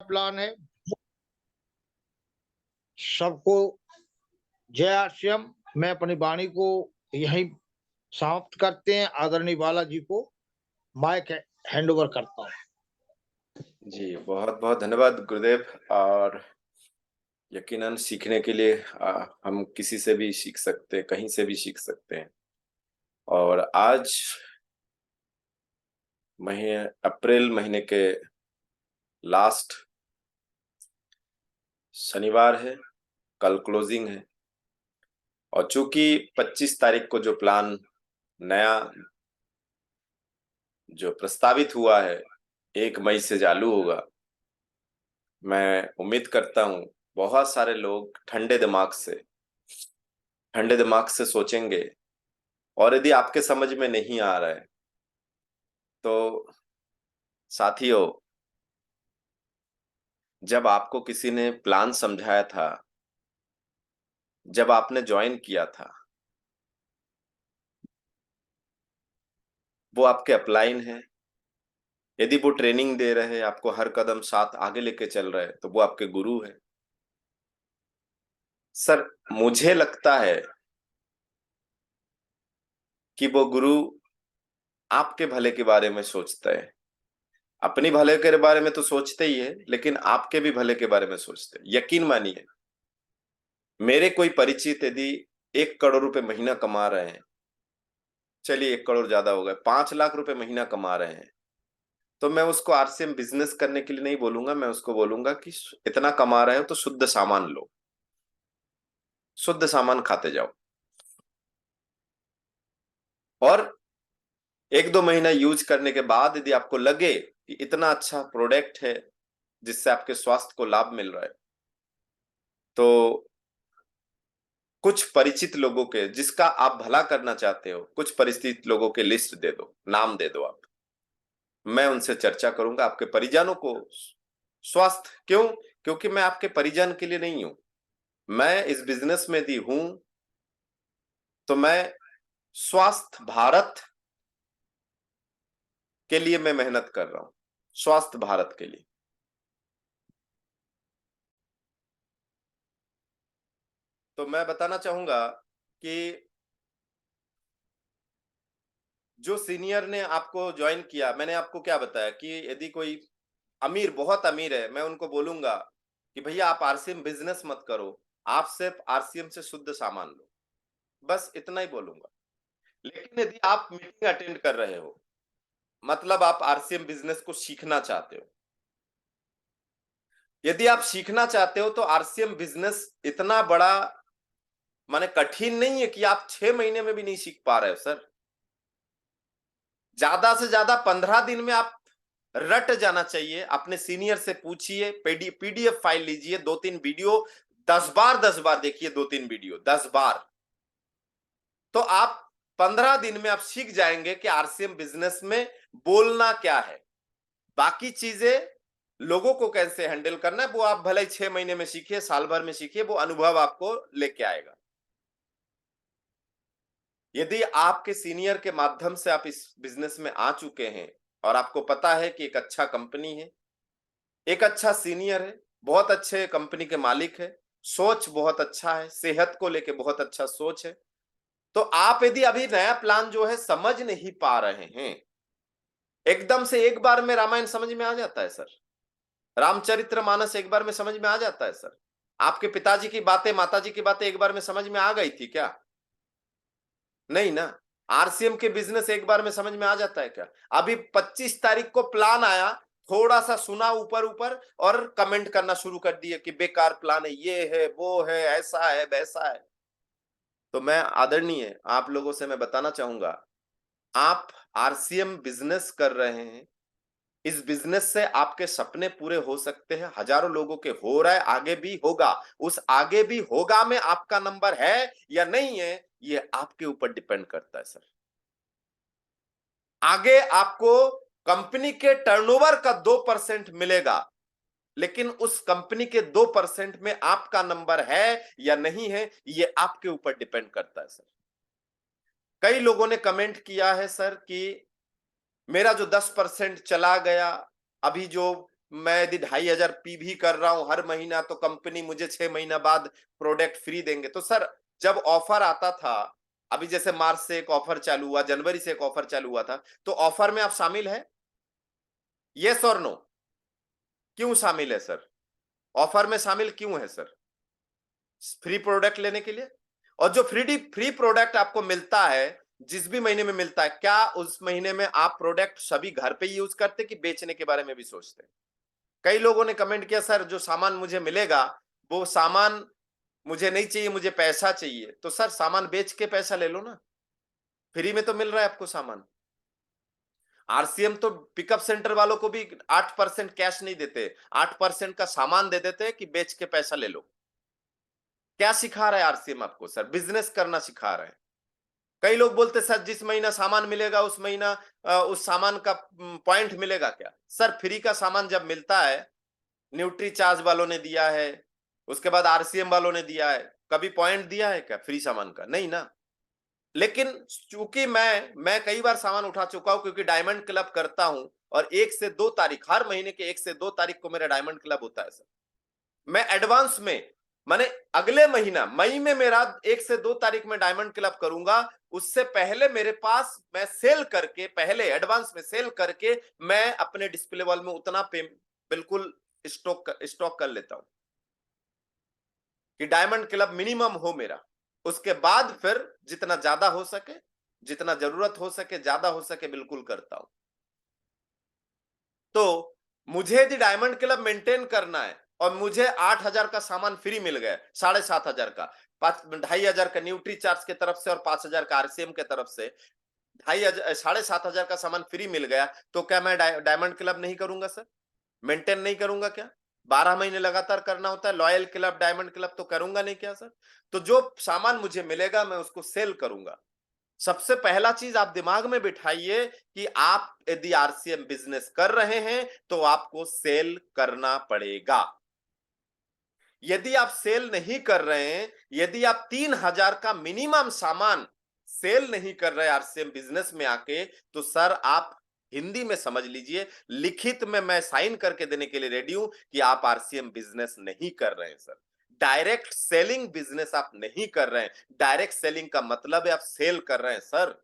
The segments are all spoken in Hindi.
प्लान है। सबको जय आश्रम। मैं अपनी वाणी को यहीं समाप्त करते हैं। आदरणीय बालाजी को माइक हैंड ओवर करता हूँ। जी, बहुत-बहुत धन्यवाद गुरुदेव। और यकीनन सीखने के लिए हम किसी से भी सीख सकते हैं, कहीं से भी सीख सकते हैं। और आज अप्रैल महीने के लास्ट शनिवार है, कल क्लोजिंग है। और चूंकि 25 तारीख को जो प्लान नया जो प्रस्तावित हुआ है 1 मई से चालू होगा, मैं उम्मीद करता हूँ बहुत सारे लोग ठंडे दिमाग से सोचेंगे। और यदि आपके समझ में नहीं आ रहा है तो साथियों, जब आपको किसी ने प्लान समझाया था, जब आपने ज्वाइन किया था, वो आपके अपलाइन है। यदि वो ट्रेनिंग दे रहे हैं, आपको हर कदम साथ आगे लेके चल रहे हैं, तो वो आपके गुरु है। सर, मुझे लगता है कि वो गुरु आपके भले के बारे में सोचता है। अपनी भले के बारे में तो सोचते ही है, लेकिन आपके भी भले के बारे में सोचते हैं। यकीन मानिए, मेरे कोई परिचित यदि 1 करोड़ रुपए महीना कमा रहे हैं, चलिए 1 करोड़ ज्यादा हो गए, 5 लाख रुपए महीना कमा रहे हैं, तो मैं उसको आरसीएम बिजनेस करने के लिए नहीं बोलूंगा। मैं उसको बोलूंगा कि इतना कमा रहे हो तो शुद्ध सामान लो, शुद्ध सामान खाते जाओ। और 1-2 महीना यूज करने के बाद यदि आपको लगे कि इतना अच्छा प्रोडक्ट है जिससे आपके स्वास्थ्य को लाभ मिल रहा है, तो कुछ परिचित लोगों के, जिसका आप भला करना चाहते हो, कुछ परिचित लोगों के लिस्ट दे दो, नाम दे दो आप। मैं उनसे चर्चा करूंगा आपके परिजनों को। स्वास्थ्य क्यों? क्योंकि मैं आपके परिजन के लिए नहीं हूं। मैं इस बिजनेस में यदि हूं तो मैं स्वास्थ्य भारत के लिए मैं मेहनत कर रहा हूं, स्वास्थ्य भारत के लिए। तो मैं बताना चाहूंगा कि जो सीनियर ने आपको ज्वाइन किया, मैंने आपको क्या बताया कि यदि कोई अमीर, बहुत अमीर है, मैं उनको बोलूंगा कि भैया आप आरसीएम बिजनेस मत करो, आप सिर्फ आरसीएम से शुद्ध सामान लो। बस इतना ही बोलूंगा। लेकिन यदि आप मीटिंग अटेंड कर रहे हो, मतलब आप आरसीएम बिजनेस को सीखना चाहते हो, यदि आप सीखना चाहते हो तो आरसीएम बिजनेस इतना बड़ा माने कठिन नहीं है कि आप 6 महीने में भी नहीं सीख पा रहे हो सर। ज्यादा से ज्यादा 15 दिन में आप रट जाना चाहिए। अपने सीनियर से पूछिए, पीडीएफ फाइल लीजिए, 2-3 वीडियो 10 बार देखिए, 2-3 वीडियो 10 बार, तो आप 15 दिन में आप सीख जाएंगे कि आरसीएम बिजनेस में बोलना क्या है, बाकी चीजें लोगों को कैसे हैंडल करना है वो आप भले ही 6 महीने में सीखिए, साल भर में सीखिए, वो अनुभव आपको लेके आएगा। यदि आपके सीनियर के माध्यम से आप इस बिजनेस में आ चुके हैं और आपको पता है कि एक अच्छा कंपनी है, एक अच्छा सीनियर है, बहुत अच्छे कंपनी के मालिक है, सोच बहुत अच्छा है, सेहत को लेके बहुत अच्छा सोच है, तो आप यदि अभी नया प्लान जो है समझ नहीं पा रहे हैं, एकदम से एक बार में रामायण समझ में आ जाता है सर, रामचरितमानस एक बार में समझ में आ जाता है सर। आपके पिताजी की बातें, माताजी की बातें एक बार में समझ में आ गई थी क्या? नहीं ना। आरसीएम के बिजनेस एक बार में समझ में आ जाता है क्या? अभी 25 तारीख को प्लान आया, थोड़ा सा सुना ऊपर ऊपर और कमेंट करना शुरू कर दिए कि बेकार प्लान है, ये है, वो है, ऐसा है, वैसा है। तो मैं आदरणीय आप लोगों से मैं बताना चाहूंगा, आप आरसीएम बिजनेस कर रहे हैं, इस बिजनेस से आपके सपने पूरे हो सकते हैं। हजारों लोगों के हो रहा है, आगे भी होगा। उस आगे भी होगा में आपका नंबर है या नहीं है, ये आपके ऊपर डिपेंड करता है सर। आगे आपको कंपनी के टर्नओवर का 2% मिलेगा, लेकिन उस कंपनी के 2% में आपका नंबर है या नहीं है, ये आपके ऊपर डिपेंड करता है सर। कई लोगों ने कमेंट किया है सर कि मेरा जो 10% चला गया, अभी जो मैं यदि 2,500 पीवी कर रहा हूं हर महीना तो कंपनी मुझे 6 महीना बाद प्रोडक्ट फ्री देंगे। तो सर जब ऑफर आता था, अभी जैसे मार्च से एक ऑफर चालू हुआ, जनवरी से एक ऑफर चालू हुआ था, तो ऑफर में आप शामिल है? यस और नो? क्यों शामिल है सर? ऑफर में शामिल क्यों है सर? फ्री प्रोडक्ट लेने के लिए। और जो फ्री प्रोडक्ट आपको मिलता है, जिस भी महीने में मिलता है, क्या उस महीने में आप प्रोडक्ट सभी घर पे यूज करते कि बेचने के बारे में भी सोचते? कई लोगों ने कमेंट किया सर जो सामान मुझे मिलेगा वो सामान मुझे नहीं चाहिए, मुझे पैसा चाहिए। तो सर सामान बेच के पैसा ले लो ना, फ्री में तो मिल रहा है आपको सामान। आरसीएम तो पिकअप सेंटर वालों को भी 8% कैश नहीं देते, 8% का सामान दे देते हैं कि बेच के पैसा ले लो। क्या सिखा रहा है आरसीएम आपको सर? बिजनेस करना सिखा रहा है। कई लोग बोलते सर जिस महीना सामान मिलेगा उस महीना उस सामान का पॉइंट मिलेगा क्या? सर फ्री का सामान जब मिलता है, न्यूट्री चार्ज वालों ने दिया है, उसके बाद आरसीएम वालों ने दिया है, कभी पॉइंट दिया है क्या फ्री सामान का? नहीं ना। लेकिन चूंकि मैं कई बार सामान उठा चुका हूं क्योंकि डायमंड क्लब करता हूं, और 1 से 2 तारीख, हर महीने के 1 से 2 तारीख को मेरा डायमंड क्लब होता है सर। मैं एडवांस में, माने अगले महीना मई में मेरा 1 से 2 तारीख में डायमंड क्लब करूंगा, उससे पहले मेरे पास मैं सेल करके, पहले एडवांस में सेल करके मैं अपने डिस्प्ले वॉल में उतना बिल्कुल स्टॉक कर लेता हूं कि डायमंड क्लब मिनिमम हो मेरा। उसके बाद फिर जितना ज्यादा हो सके, जितना जरूरत हो सके, ज्यादा हो सके, बिल्कुल करता हूं। तो मुझे यदि डायमंड क्लब मेंटेन करना है और मुझे 8,000 का सामान फ्री मिल गया, 7,500 का, 2,500 का न्यूट्री चार्ज की तरफ से और 5,000 का आरसीएम की तरफ से, 7,500 का सामान फ्री मिल गया, तो क्या मैं डायमंड क्लब नहीं करूंगा सर? मेंटेन नहीं करूंगा क्या? 12 महीने लगातार करना होता है, लॉयल क्लब, डायमंड क्लब तो करूंगा नहीं क्या सर? तो जो सामान मुझे मिलेगा मैं उसको सेल करूंगा। सबसे पहला चीज आप दिमाग में बिठाइए कि आप यदि आरसीएम बिजनेस कर रहे हैं तो आपको सेल करना पड़ेगा। यदि आप सेल नहीं कर रहे हैं, यदि आप 3,000 का मिनिमम सामान सेल नहीं कर रहे आरसीएम बिजनेस में आके, तो सर आप हिंदी में समझ लीजिए, लिखित में मैं साइन करके देने के लिए रेडी हूं कि आप आरसीएम बिजनेस नहीं कर रहे हैं सर। डायरेक्ट सेलिंग बिजनेस आप नहीं कर रहे हैं। डायरेक्ट सेलिंग का मतलब है आप सेल कर रहे हैं सर।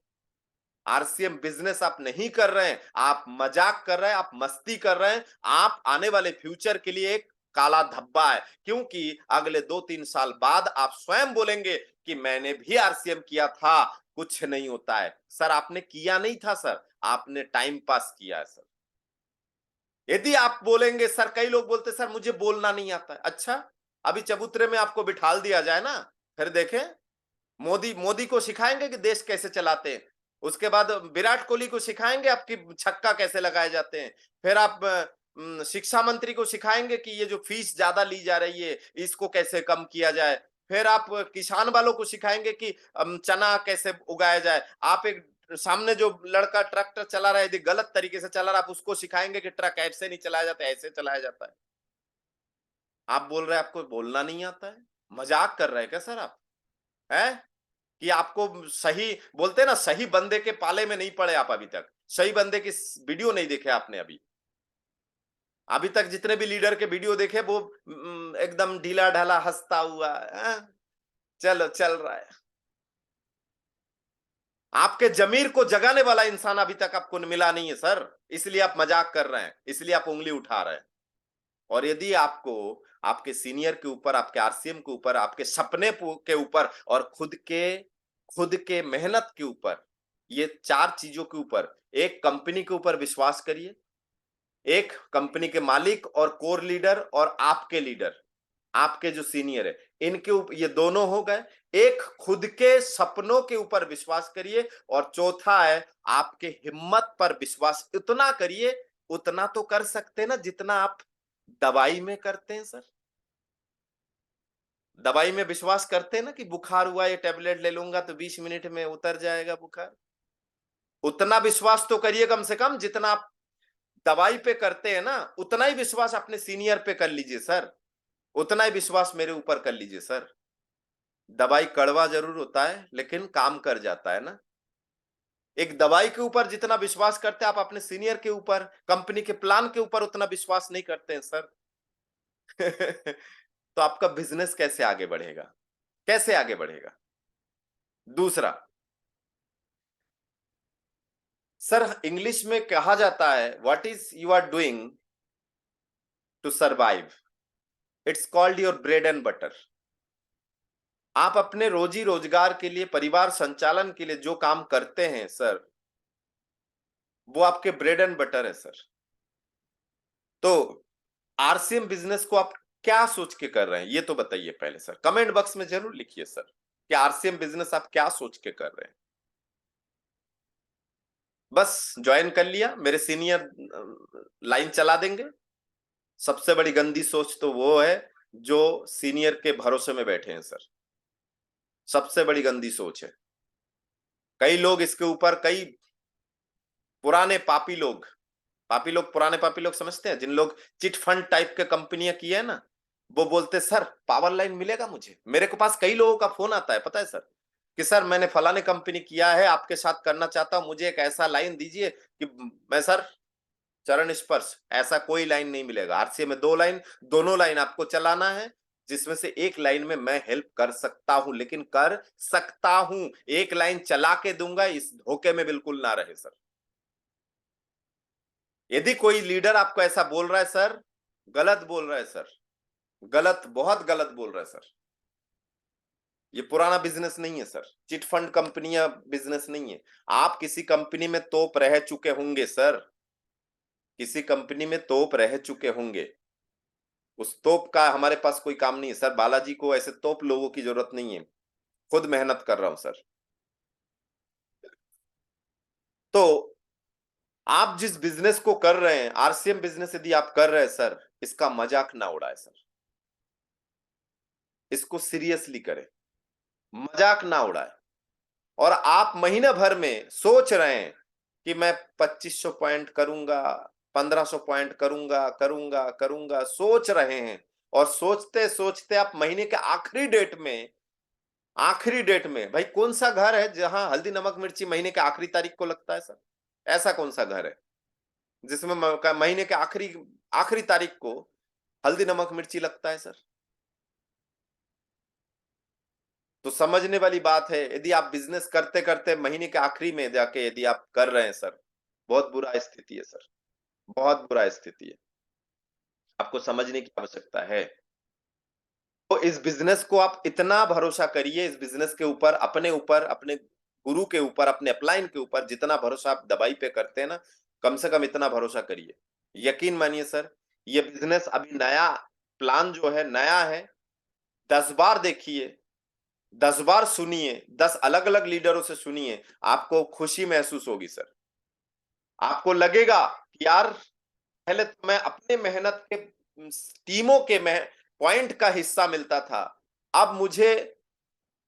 आरसीएम बिजनेस आप नहीं कर रहे हैं, आप मजाक कर रहे हैं, आप मस्ती कर रहे हैं। आप आने वाले फ्यूचर के लिए एक काला धब्बा है, क्योंकि अगले 2-3 साल बाद आप स्वयं बोलेंगे कि मैंने भी आरसीएम किया था, कुछ नहीं होता है। सर आपने किया नहीं था सर, आपने टाइम पास किया है सर। यदि आप बोलेंगे, सर कई लोग बोलते सर मुझे बोलना नहीं आता है। अच्छा, अभी चबूतरे में आपको बिठाल दिया जाए ना, फिर देखें, मोदी मोदी को सिखाएंगे कि देश कैसे चलाते हैं। उसके बाद विराट कोहली को सिखाएंगे आपकी छक्का कैसे लगाए जाते हैं। फिर आप शिक्षा मंत्री को सिखाएंगे कि ये जो फीस ज्यादा ली जा रही है इसको कैसे कम किया जाए। फिर आप किसान वालों को सिखाएंगे कि चना कैसे उगाया जाए। आप एक सामने जो लड़का ट्रैक्टर चला रहा है, यदि गलत तरीके से चला रहा है, आप उसको सिखाएंगे कि ट्रक ऐसे नहीं चलाया जाता, ऐसे चलाया जाता है। आप बोल रहे हैं आपको बोलना नहीं आता है? मजाक कर रहे हैं क्या सर आप? है कि आपको सही बोलते हैं ना, सही बंदे के पाले में नहीं पड़े आप अभी तक, सही बंदे की वीडियो नहीं देखे आपने अभी। अभी तक जितने भी लीडर के वीडियो देखे वो एकदम ढीला ढाला हंसता हुआ, चलो चल रहा है। आपके जमीर को जगाने वाला इंसान अभी तक आपको मिला नहीं है सर, इसलिए आप मजाक कर रहे हैं, इसलिए आप उंगली उठा रहे हैं। और यदि आपको आपके सीनियर के ऊपर, आपके आरसीएम के ऊपर, आपके सपने के ऊपर और खुद के मेहनत के ऊपर, ये 4 चीजों के ऊपर, एक कंपनी के ऊपर विश्वास करिए, एक कंपनी के मालिक और कोर लीडर और आपके लीडर, आपके जो सीनियर है, इनके ऊपर, ये दोनों हो गए। एक खुद के सपनों के ऊपर विश्वास करिए, और चौथा है आपके हिम्मत पर विश्वास। इतना करिए, उतना तो कर सकते हैं ना जितना आप दवाई में करते हैं सर। दवाई में विश्वास करते हैं ना कि बुखार हुआ, ये टेबलेट ले लूंगा तो 20 मिनट में उतर जाएगा बुखार। उतना विश्वास तो करिए कम से कम जितना आप दवाई पे करते हैं ना, उतना ही विश्वास अपने सीनियर पे कर लीजिए सर। उतना ही विश्वास मेरे ऊपर कर लीजिए सर। दवाई कड़वा जरूर होता है लेकिन काम कर जाता है ना। एक दवाई के ऊपर जितना विश्वास करते हैं आप अपने सीनियर के ऊपर, कंपनी के प्लान के ऊपर उतना विश्वास नहीं करते हैं सर। तो आपका बिजनेस कैसे आगे बढ़ेगा, कैसे आगे बढ़ेगा? दूसरा सर, इंग्लिश में कहा जाता है what is you are doing to survive, it's called your bread and butter. आप अपने रोजी रोजगार के लिए, परिवार संचालन के लिए जो काम करते हैं सर, वो आपके ब्रेड एंड बटर है सर। तो आरसीएम बिजनेस को आप क्या सोच के कर रहे हैं, ये तो बताइए पहले सर। कमेंट बॉक्स में जरूर लिखिए सर कि आरसीएम बिजनेस आप क्या सोच के कर रहे हैं। बस ज्वाइन कर लिया, मेरे सीनियर लाइन चला देंगे। सबसे बड़ी गंदी सोच तो वो है जो सीनियर के भरोसे में बैठे हैं सर, सबसे बड़ी गंदी सोच है। कई लोग इसके ऊपर, कई पुराने पापी लोग, पुराने पापी लोग समझते हैं, जिन लोग चिट फंड टाइप के कंपनियां की है ना, वो बोलते सर पावर लाइन मिलेगा मुझे। मेरे को पास कई लोगों का फोन आता है पता है सर, कि सर मैंने फलाने कंपनी किया है, आपके साथ करना चाहता हूं, मुझे एक ऐसा लाइन दीजिए कि मैं सर चरण स्पर्श, ऐसा कोई लाइन नहीं मिलेगा। आरसीए में 2 लाइन, दोनों लाइन आपको चलाना है, जिसमें से एक लाइन में मैं हेल्प कर सकता हूं, लेकिन कर सकता हूं, एक लाइन चला के दूंगा, इस धोखे में बिल्कुल ना रहे सर। यदि कोई लीडर आपको ऐसा बोल रहा है सर, गलत बोल रहा है सर, गलत, बहुत गलत बोल रहा है सर। ये पुराना बिजनेस नहीं है सर, चिट फंड कंपनियां बिजनेस नहीं है। आप किसी कंपनी में तोप रह चुके होंगे सर, किसी कंपनी में तोप रह चुके होंगे, उस तोप का हमारे पास कोई काम नहीं है सर। बालाजी को ऐसे तोप लोगों की जरूरत नहीं है, खुद मेहनत कर रहा हूं सर। तो आप जिस बिजनेस को कर रहे हैं, आरसीएम बिजनेस यदि आप कर रहे हैं सर, इसका मजाक ना उड़ाए सर, इसको सीरियसली करें, मजाक ना उड़ाए। और आप महीने भर में सोच रहे हैं कि मैं 2500 पॉइंट करूंगा, 1500 पॉइंट करूंगा करूंगा करूंगा, सोच रहे हैं, और सोचते सोचते आप महीने के आखिरी डेट में, आखिरी डेट में, भाई कौन सा घर है जहां हल्दी नमक मिर्ची महीने के आखिरी तारीख को लगता है सर? ऐसा कौन सा घर है जिसमें महीने के आखिरी आखिरी तारीख को हल्दी नमक मिर्ची लगता है सर? तो समझने वाली बात है, यदि आप बिजनेस करते करते महीने के आखिरी में जाके यदि आप कर रहे हैं सर, बहुत बुरा स्थिति है सर, बहुत बुरा स्थिति है, आपको समझने की आवश्यकता है। तो इस बिजनेस को आप इतना भरोसा करिए, इस बिजनेस के ऊपर, अपने ऊपर, अपने गुरु के ऊपर, अपने अपलाइन के ऊपर जितना भरोसा आप दवाई पे करते हैं ना, कम से कम इतना भरोसा करिए। यकीन मानिए सर, ये बिजनेस अभी नया, प्लान जो है नया है, 10 बार देखिए, 10 बार सुनिए, 10 अलग अलग लीडरों से सुनिए, आपको खुशी महसूस होगी सर। आपको लगेगा कि यार पहले तो मैं अपने मेहनत के टीमों के पॉइंट का हिस्सा मिलता था, अब मुझे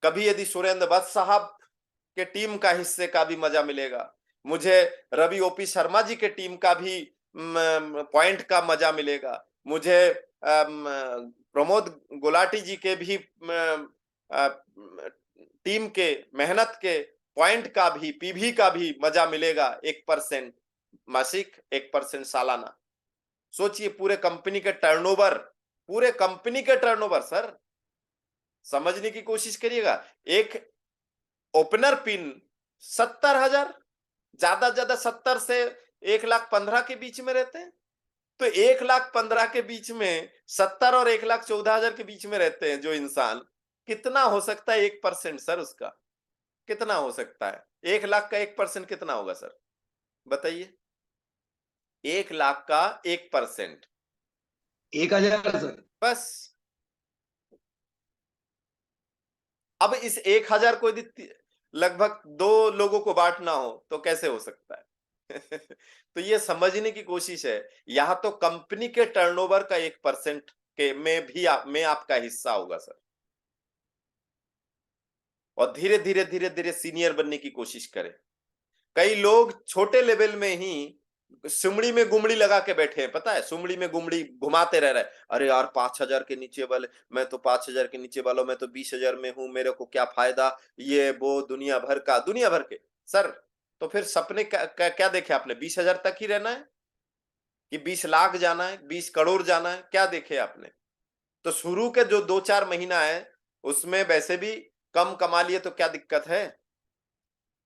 कभी यदि सुरेंद्र वत्स साहब के टीम का हिस्से का भी मजा मिलेगा, मुझे रवि ओपी शर्मा जी के टीम का भी पॉइंट का मजा मिलेगा, मुझे प्रमोद गुलाटी जी के भी टीम के मेहनत के पॉइंट का भी, पीवी का भी मजा मिलेगा। 1% मासिक, 1% सालाना। सोचिए पूरे कंपनी के टर्नओवर, पूरे कंपनी के टर्नओवर सर, समझने की कोशिश करिएगा। एक ओपनर पिन 70,000, ज्यादा 70 से 1,15,000 के बीच में रहते हैं। तो 1,15,000 के बीच में 70 और 1,14,000 के बीच में रहते हैं जो इंसान, कितना हो सकता है 1% सर उसका? कितना हो सकता है 1,00,000 का 1% कितना होगा सर, बताइए? 1,00,000 का 1%, 1,000 सर। बस। अब इस 1,000 को यदि लगभग 2 लोगों को बांटना हो तो कैसे हो सकता है? तो ये समझने की कोशिश है, यहां तो कंपनी के टर्नओवर का 1% के में भी में आपका हिस्सा होगा सर। और धीरे धीरे धीरे धीरे सीनियर बनने की कोशिश करें। कई लोग छोटे लेवल में ही सुमड़ी में गुमड़ी लगा के बैठे हैं, पता है? सुमड़ी में गुमड़ी घुमाते रह रहे हैं, अरे यार 5,000 के नीचे वाले, मैं तो 5,000 के नीचे वालों, मैं तो 20,000 में हूं, मेरे को क्या फायदा, ये वो दुनिया भर के सर। तो फिर सपने क्या देखे आपने? 20,000 तक ही रहना है कि 20 लाख जाना है, 20 करोड़ जाना है? क्या देखे आपने? तो शुरू के जो 2-4 महीना है उसमें वैसे भी कम कमा लिए तो क्या दिक्कत है?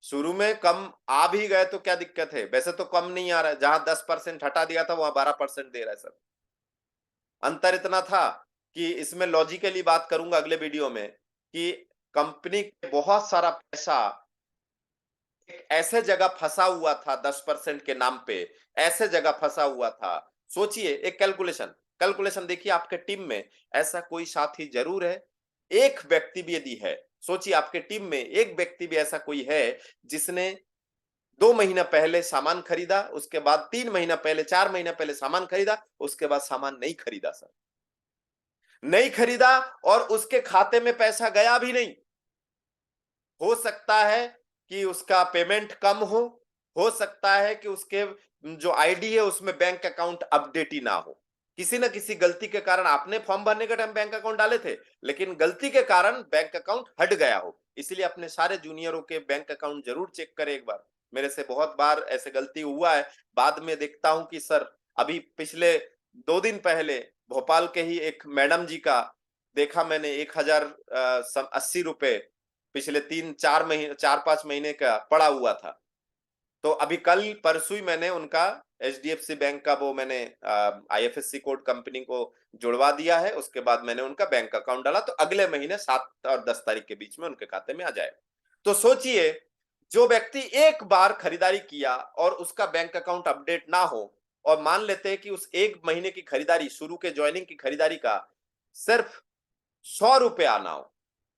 शुरू में कम आ भी गए तो क्या दिक्कत है? वैसे तो कम नहीं आ रहा है, जहां 10% हटा दिया था वहां 12% दे रहा है सर। अंतर इतना था कि इसमें लॉजिकली बात करूंगा अगले वीडियो में कि कंपनी के बहुत सारा पैसा एक ऐसे जगह फंसा हुआ था 10% के नाम पे, ऐसे जगह फंसा हुआ था। सोचिए एक कैलकुलेशन देखिए, आपके टीम में ऐसा कोई साथी जरूर है, एक व्यक्ति भी यदि है, सोचिए आपके टीम में एक व्यक्ति भी ऐसा कोई है जिसने 2 महीना पहले सामान खरीदा, उसके बाद 3 महीना पहले, 4 महीना पहले सामान खरीदा, उसके बाद सामान नहीं खरीदा सर, नहीं खरीदा और उसके खाते में पैसा गया भी नहीं। हो सकता है कि उसका पेमेंट कम हो सकता है कि उसके जो आईडी है उसमें बैंक अकाउंट अपडेट ही ना हो, किसी न किसी गलती के कारण आपने फॉर्म भरने के टाइम बैंक अकाउंट डाले थे लेकिन गलती के कारण बैंक अकाउंट हट गया हो। इसलिए अपने सारे जूनियरों के बैंक अकाउंट जरूर चेक करें एक बार। मेरे से बहुत बार ऐसे गलती हुआ है, बाद में देखता हूं कि सर अभी पिछले 2 दिन पहले भोपाल के ही एक मैडम जी का देखा मैंने 1,080 रुपए पिछले 4-5 महीने का पड़ा हुआ था। तो अभी कल परसों ही मैंने उनका एचडीएफसी बैंक का वो मैंने आईएफएससी कोड कंपनी को जुड़वा दिया है, उसके बाद मैंने उनका बैंक अकाउंट डाला, तो अगले महीने 7 और 10 तारीख के बीच में उनके खाते में आ जाएगा। तो सोचिए जो व्यक्ति एक बार खरीदारी किया और उसका बैंक अकाउंट अपडेट ना हो, और मान लेते हैं कि उस 1 महीने की खरीदारी, शुरू के ज्वाइनिंग की खरीदारी का सिर्फ 100 रुपए आना हो,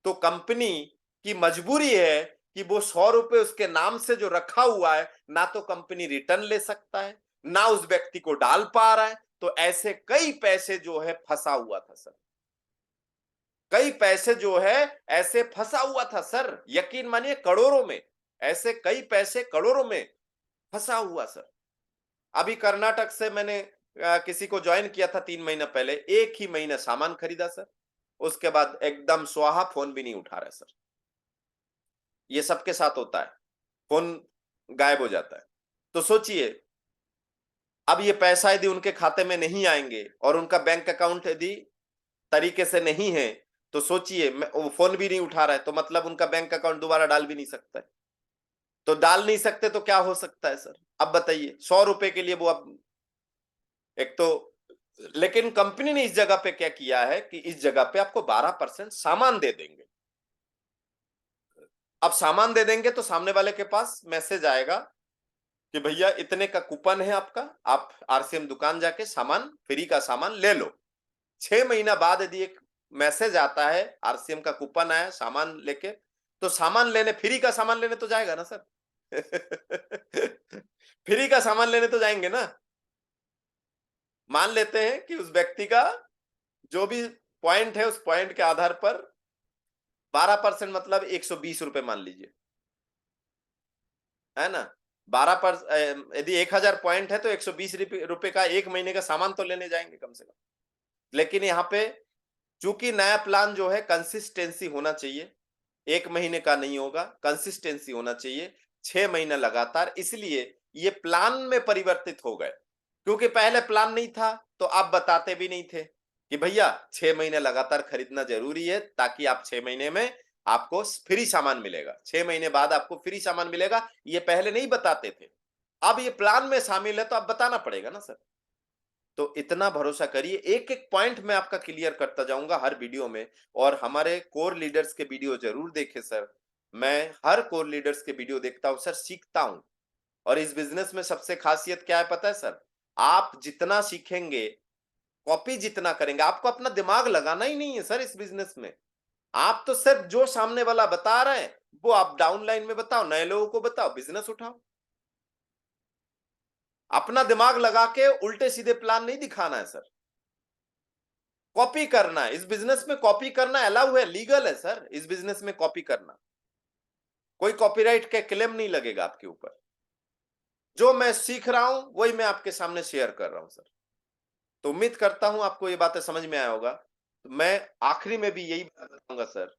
तो कंपनी की मजबूरी है कि वो 100 रुपए उसके नाम से जो रखा हुआ है ना तो कंपनी रिटर्न ले सकता है ना उस व्यक्ति को डाल पा रहा है। तो ऐसे कई पैसे जो है फंसा हुआ था सर, कई पैसे जो है ऐसे फंसा हुआ था सर, यकीन मानिए करोड़ों में, ऐसे कई पैसे करोड़ों में फंसा हुआ सर। अभी कर्नाटक से मैंने किसी को ज्वाइन किया था 3 महीना पहले, एक ही महीना सामान खरीदा सर, उसके बाद एकदम स्वाहा, फोन भी नहीं उठा रहा सर। ये सबके साथ होता है, फोन गायब हो जाता है। तो सोचिए अब ये पैसा यदि उनके खाते में नहीं आएंगे और उनका बैंक अकाउंट यदि तरीके से नहीं है, तो सोचिए वो फोन भी नहीं उठा रहा है, तो मतलब उनका बैंक अकाउंट दोबारा डाल भी नहीं सकता है। तो डाल नहीं सकते तो क्या हो सकता है सर? अब बताइए, 100 रुपए के लिए वो अब एक तो, लेकिन कंपनी ने इस जगह पे क्या किया है कि इस जगह पे आपको 12% सामान दे देंगे। अब सामान दे देंगे तो सामने वाले के पास मैसेज आएगा कि भैया इतने का कूपन है आपका, आप आरसीएम दुकान जाके सामान, फ्री का सामान ले लो। 6 महीना बाद यदि एक मैसेज आता है आरसीएम का कूपन आया सामान लेके, तो सामान लेने, फ्री का सामान लेने तो जाएगा ना सर? फ्री का सामान लेने तो जाएंगे ना। मान लेते हैं कि उस व्यक्ति का जो भी पॉइंट है उस पॉइंट के आधार पर 12% मतलब 120 रुपए मान लीजिए, है ना? 12% यदि 1,000 पॉइंट है तो 120 रुपए का 1 महीने का सामान तो लेने जाएंगे कम से कम। लेकिन यहाँ पे चूंकि नया प्लान जो है कंसिस्टेंसी होना चाहिए, 1 महीने का नहीं होगा, कंसिस्टेंसी होना चाहिए, 6 महीना लगातार, इसलिए ये प्लान में परिवर्तित हो गए। क्योंकि पहले प्लान नहीं था तो आप बताते भी नहीं थे कि भैया 6 महीने लगातार खरीदना जरूरी है ताकि आप 6 महीने में आपको फ्री सामान मिलेगा, 6 महीने बाद आपको फ्री सामान मिलेगा, ये पहले नहीं बताते थे। अब ये प्लान में शामिल है तो अब बताना पड़ेगा ना सर। तो इतना भरोसा करिए, एक एक पॉइंट मैं आपका क्लियर करता जाऊंगा हर वीडियो में। और हमारे कोर लीडर्स के वीडियो जरूर देखें सर, मैं हर कोर लीडर्स के वीडियो देखता हूं सर, सीखता हूं। और इस बिजनेस में सबसे खासियत क्या है पता है सर? आप जितना सीखेंगे, कॉपी जितना करेंगे, आपको अपना दिमाग लगाना ही नहीं है सर इस बिजनेस में। आप तो सिर्फ जो सामने वाला बता रहे हैं वो आप डाउनलाइन में बताओ, नए लोगों को बताओ, बिजनेस उठाओ। अपना दिमाग लगा के उल्टे सीधे प्लान नहीं दिखाना है सर, कॉपी करना है। इस बिजनेस में कॉपी करना अलाउ है, लीगल है सर इस बिजनेस में कॉपी करना। कोई कॉपीराइट का क्लेम नहीं लगेगा आपके ऊपर। जो मैं सीख रहा हूं वही मैं आपके सामने शेयर कर रहा हूं सर। तो उम्मीद करता हूं आपको ये बातें समझ में आया होगा। तो मैं आखिरी में भी यही बात बताऊंगा सर,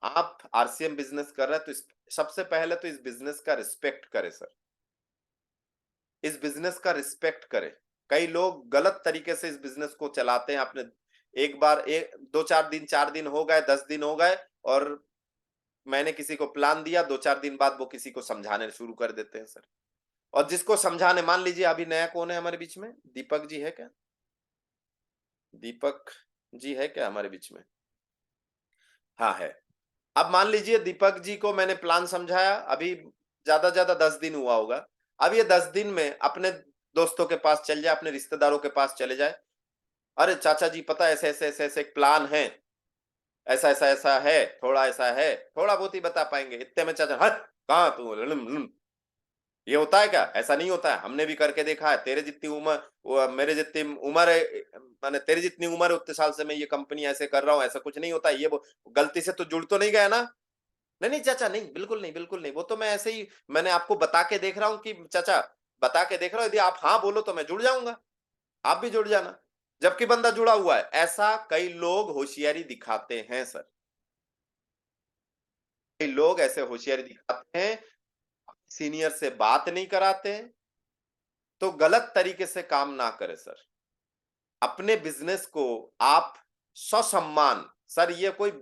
आप आरसीएम बिजनेस कर रहे हैं तो सबसे पहले तो इस बिजनेस का रिस्पेक्ट करें सर। इस बिजनेस का रिस्पेक्ट करें। कई लोग गलत तरीके से इस बिजनेस को चलाते हैं। आपने एक बार 2-4 दिन 4 दिन हो गए, 10 दिन हो गए, और मैंने किसी को प्लान दिया, 2-4 दिन बाद वो किसी को समझाने शुरू कर देते हैं सर। और जिसको समझाने, मान लीजिए अभी नया कौन है हमारे बीच में, दीपक जी है क्या? दीपक जी है क्या हमारे बीच में? हाँ है। अब मान लीजिए दीपक जी को मैंने प्लान समझाया, अभी ज्यादा 10 दिन हुआ होगा। अब ये 10 दिन में अपने दोस्तों के पास चल जाए, अपने रिश्तेदारों के पास चले जाए, अरे चाचा जी पता है ऐसे ऐसे ऐसे ऐसे एक प्लान है, ऐसा ऐसा ऐसा है, थोड़ा ऐसा है, थोड़ा बहुत ही बता पाएंगे, इतने में चाचा हट कहाँ तू, ये होता है क्या? ऐसा नहीं होता है, हमने भी करके देखा है। तेरे जितनी उम्र, मेरे जितनी उम्र है, माने तेरी जितनी उम्र है उतने साल से मैं ये कंपनी ऐसे कर रहा हूँ, ऐसा कुछ नहीं होता है। ये वो गलती से तो जुड़ तो नहीं गया ना? नहीं नहीं चाचा, नहीं बिल्कुल नहीं, बिल्कुल नहीं, वो तो मैं ऐसे ही, मैंने आपको बता के देख रहा हूँ कि चाचा, बता के देख रहा हूँ, यदि आप हाँ बोलो तो मैं जुड़ जाऊंगा, आप भी जुड़ जाना, जबकि बंदा जुड़ा हुआ है। ऐसा कई लोग होशियारी दिखाते हैं सर, कई लोग ऐसे होशियारी दिखाते हैं, सीनियर से बात नहीं कराते हैं। तो गलत तरीके से काम ना करें सर। अपने बिजनेस को आप ससम्मान, सर ये कोई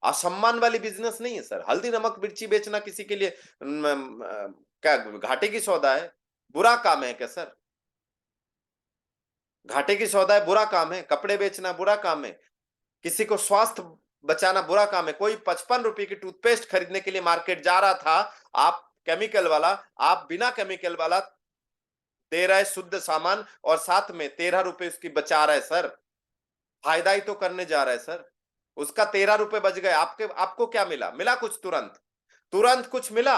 असम्मान वाली बिजनेस नहीं है सर। हल्दी नमक मिर्ची बेचना किसी के लिए क्या घाटे की सौदा है? बुरा काम है क्या सर? घाटे की सौदा है, बुरा काम है? कपड़े बेचना बुरा काम है? किसी को स्वास्थ्य बचाना बुरा काम है? कोई 55 रुपए की टूथपेस्ट खरीदने के लिए मार्केट जा रहा था, आप केमिकल वाला, आप बिना केमिकल वाला दे रहा है शुद्ध सामान, और साथ में 13 रुपए उसकी बचा रहा है सर। फायदा ही तो करने जा रहा है सर। उसका 13 रुपए बच गए, आपको क्या मिला? मिला कुछ? तुरंत तुरंत कुछ मिला?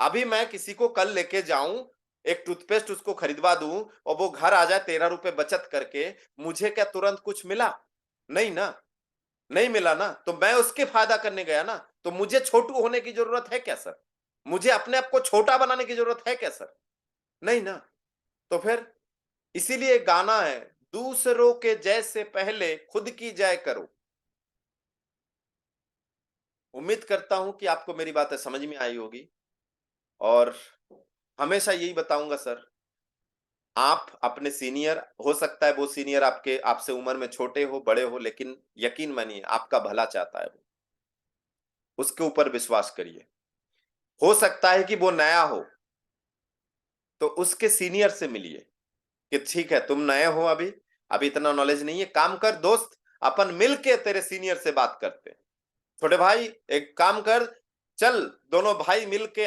अभी मैं किसी को कल लेके जाऊं, एक टूथपेस्ट उसको खरीदवा दूं, और वो घर आ जाए 13 रुपए बचत करके, मुझे क्या तुरंत कुछ मिला? नहीं ना, नहीं मिला ना। तो मैं उसके फायदा करने गया ना, तो मुझे छोटू होने की जरूरत है क्या सर? मुझे अपने आप को छोटा बनाने की जरूरत है क्या सर? नहीं ना। तो फिर इसीलिए गाना है, दूसरों के जैसे पहले खुद की जय करो। उम्मीद करता हूं कि आपको मेरी बातें समझ में आई होगी, और हमेशा यही बताऊंगा सर, आप अपने सीनियर, हो सकता है वो सीनियर आपके आपसे उम्र में छोटे हो बड़े हो, लेकिन यकीन मानिए आपका भला चाहता है वो, उसके ऊपर विश्वास करिए। हो सकता है कि वो नया हो, तो उसके सीनियर से मिलिए कि ठीक है तुम नए हो, अभी अभी इतना नॉलेज नहीं है, काम कर दोस्त, अपन मिल के तेरे सीनियर से बात करते हैं। छोटे भाई एक काम कर, चल दोनों भाई मिलके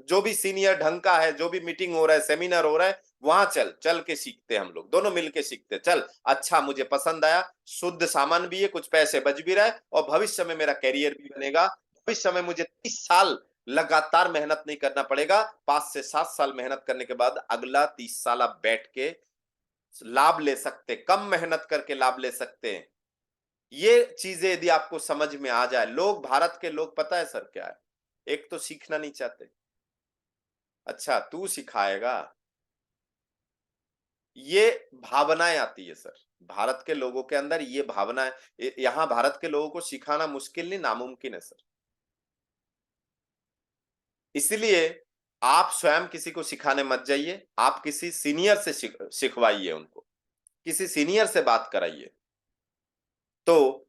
जो भी सीनियर ढंग का है, जो भी मीटिंग हो रहा है, सेमिनार हो रहा है, वहां चल, चल के सीखते हैं, हम लोग दोनों मिलके सीखते। चल अच्छा, मुझे पसंद आया, शुद्ध सामान भी है, कुछ पैसे बच भी रहा है, और भविष्य में मेरा कैरियर भी बनेगा। भविष्य में मुझे 30 साल लगातार मेहनत नहीं करना पड़ेगा। 5 से 7 साल मेहनत करने के बाद अगला 30 साल आप बैठ के लाभ ले सकते, कम मेहनत करके लाभ ले सकते हैं। ये चीजें यदि आपको समझ में आ जाए, लोग, भारत के लोग पता है सर क्या है, एक तो सीखना नहीं चाहते। अच्छा तू सिखाएगा, ये भावनाएं आती है सर। भारत के लोगों के अंदर ये भावना है, यहाँ भारत के लोगों को सिखाना मुश्किल नहीं, नामुमकिन है सर। इसलिए आप स्वयं किसी को सिखाने मत जाइए, आप किसी सीनियर से सिखवाइए उनको, किसी सीनियर से बात कराइए। तो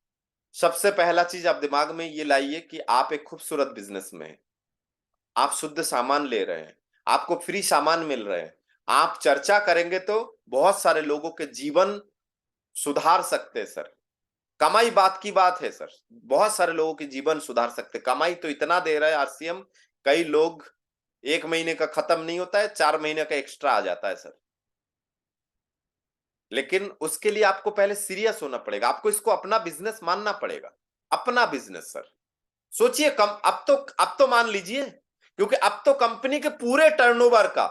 सबसे पहला चीज आप दिमाग में ये लाइए कि आप एक खूबसूरत बिजनेस में हैं, आप शुद्ध सामान ले रहे हैं, आपको फ्री सामान मिल रहे हैं। आप चर्चा करेंगे तो बहुत सारे लोगों के जीवन सुधार सकते हैं सर। कमाई बात की बात है सर, बहुत सारे लोगों के जीवन सुधार सकते। कमाई तो इतना दे रहा है आरसीएम, कई लोग 1 महीने का खत्म नहीं होता है, 4 महीने का एक्स्ट्रा आ जाता है सर। लेकिन उसके लिए आपको पहले सीरियस होना पड़ेगा, आपको इसको अपना बिजनेस मानना पड़ेगा, अपना बिजनेस सर। सोचिए, कम अब तो मान लीजिए, क्योंकि अब तो कंपनी के पूरे टर्नओवर का,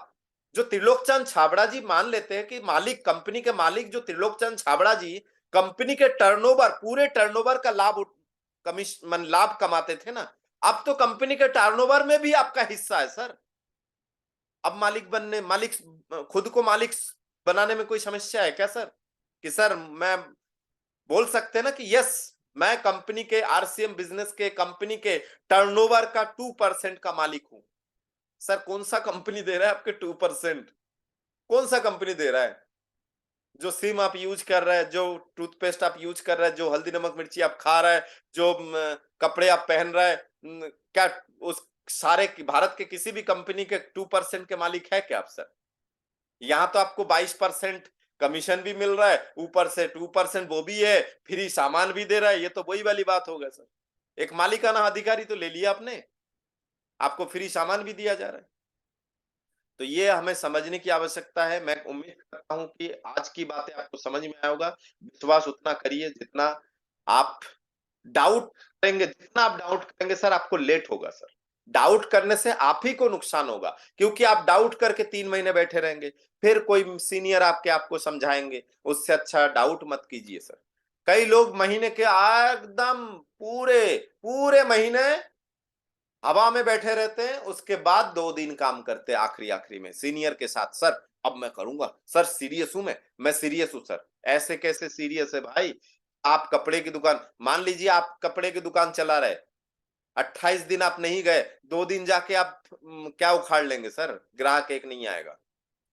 जो त्रिलोकचंद छाबड़ा जी, मान लेते हैं कि मालिक, कंपनी के मालिक जो त्रिलोकचंद छाबड़ा जी, कंपनी के टर्नओवर, पूरे टर्नओवर का कमीशन लाभ कमाते थे ना, अब तो कंपनी के टर्नओवर में भी आपका हिस्सा है सर। अब मालिक खुद को मालिक बनाने में कोई समस्या है क्या सर? कि सर मैं बोल सकते हैं ना कि यस, मैं कंपनी के, आरसीएम बिजनेस के, कंपनी के टर्नओवर का 2% का मालिक हूं। सर कौन सा कंपनी दे रहा है आपके 2%? कौन सा कंपनी दे रहा है? जो सिम आप यूज कर रहे हैं, जो टूथपेस्ट आप यूज कर रहे हैं, जो हल्दी नमक मिर्ची आप खा रहे हैं, जो कपड़े आप पहन रहे हैं, क्या उस सारे भारत के किसी भी कंपनी के 2% के मालिक है क्या आप सर? यहाँ तो आपको 22% कमीशन भी मिल रहा है, ऊपर से 2% वो भी है, फ्री सामान भी दे रहा है। ये तो वही वाली बात होगा सर, एक मालिकाना अधिकारी तो ले लिया आपने, आपको फ्री सामान भी दिया जा रहा है। तो ये हमें समझने की आवश्यकता है। मैं उम्मीद करता हूं कि आज की बातें आपको समझ में आया होगा। विश्वास उतना करिए जितना आप डाउट करेंगे, जितना आप डाउट करेंगे सर आपको लेट होगा सर। डाउट करने से आप ही को नुकसान होगा, क्योंकि आप डाउट करके 3 महीने बैठे रहेंगे, फिर कोई सीनियर आपको समझाएंगे। उससे अच्छा डाउट मत कीजिए सर। कई लोग महीने के एकदम पूरे पूरे महीने हवा में बैठे रहते हैं, उसके बाद 2 दिन काम करते हैं आखिरी आखिरी में सीनियर के साथ। सर अब मैं करूंगा सर, सीरियस हूं मैं सीरियस हूं सर। ऐसे कैसे सीरियस है भाई? आप कपड़े की दुकान, मान लीजिए आप कपड़े की दुकान चला रहे, 28 दिन आप नहीं गए, 2 दिन जाके आप क्या उखाड़ लेंगे सर? ग्राहक एक नहीं आएगा,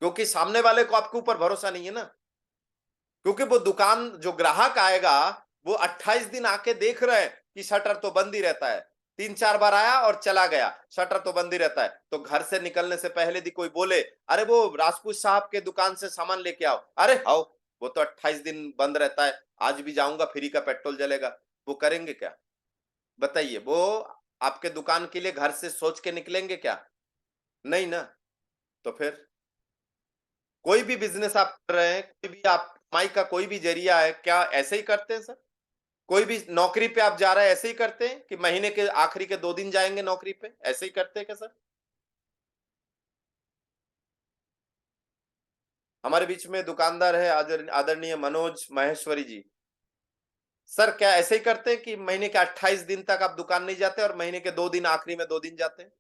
क्योंकि सामने वाले को आपके ऊपर भरोसा नहीं है ना। क्योंकि वो दुकान जो ग्राहक आएगा, वो 28 दिन आके देख रहे हैं कि शटर तो बंद ही रहता है। 3-4 बार आया और चला गया, शटर तो बंद ही रहता है। तो घर से निकलने से पहले भी कोई बोले, अरे वो राजपूत साहब के दुकान से सामान लेके आओ, अरे आओ, वो तो 28 दिन बंद रहता है, आज भी जाऊंगा, फ्री का पेट्रोल जलेगा। वो करेंगे क्या? बताइए, वो आपके दुकान के लिए घर से सोच के निकलेंगे क्या? नहीं ना। तो फिर कोई भी बिजनेस आप कर रहे हैं, कोई भी आप कमाई का कोई भी जरिया है, क्या ऐसे ही करते हैं सर? कोई भी नौकरी पे आप जा रहे हैं, ऐसे ही करते हैं कि महीने के आखिरी के 2 दिन जाएंगे नौकरी पे, ऐसे ही करते हैं क्या सर? हमारे बीच में दुकानदार है आदरणीय मनोज महेश्वरी जी। सर क्या ऐसे ही करते हैं कि महीने के 28 दिन तक आप दुकान नहीं जाते और महीने के 2 दिन आखिरी में 2 दिन जाते हैं?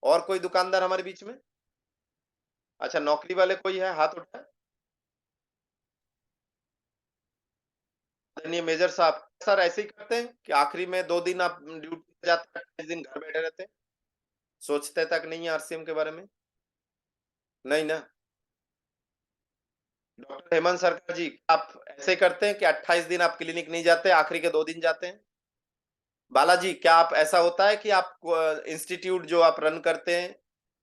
और कोई दुकानदार हमारे बीच में? अच्छा, नौकरी वाले कोई है? हाथ उठाए। आदरणीय मेजर साहब, सर ऐसे ही करते हैं कि आखिरी में 2 दिन आप ड्यूटी पे जाते हैं, 28 दिन घर बैठे रहते हैं, सोचते तक नहीं है आरसीएम के बारे में? नहीं ना। डॉक्टर हेमंत सरकार जी, आप ऐसे करते हैं कि 28 दिन आप क्लिनिक नहीं जाते, आखिरी के 2 दिन जाते हैं? बालाजी, क्या आप ऐसा होता है कि आप इंस्टीट्यूट जो आप रन करते हैं,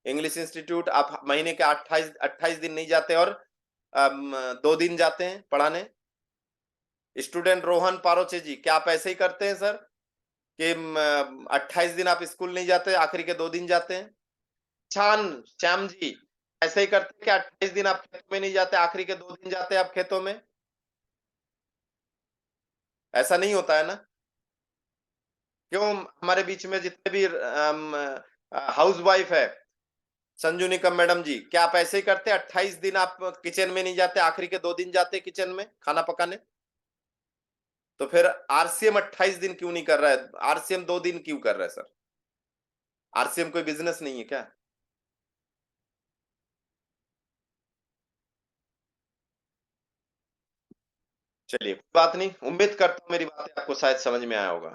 इंग्लिश इंस्टीट्यूट, आप महीने के 28 दिन नहीं जाते और 2 दिन जाते हैं पढ़ाने? स्टूडेंट रोहन पारोचे जी, क्या आप ऐसे ही करते हैं सर कि 28 दिन आप स्कूल नहीं जाते, आखिरी के 2 दिन जाते हैं? छान श्याम जी, ऐसे ही करते हैं कि 28 दिन आप खेतों में नहीं जाते, आखिरी के 2 दिन जाते हैं आप खेतों में? ऐसा नहीं होता है ना? क्यों? हमारे बीच में जितने भी हाउस वाइफ है, संजू निकम मैडम जी, क्या आप ऐसे ही करते हैं? 28 दिन आप किचन में नहीं जाते, आखिरी के 2 दिन जाते किचन में खाना पकाने? तो फिर आरसीएम 28 दिन क्यों नहीं कर रहा है? आरसीएम 2 दिन क्यों कर रहा है सर? आरसीएम कोई बिजनेस नहीं है क्या? चलिए, बात नहीं, उम्मीद करता हूँ मेरी बातें आपको शायद समझ में आया होगा।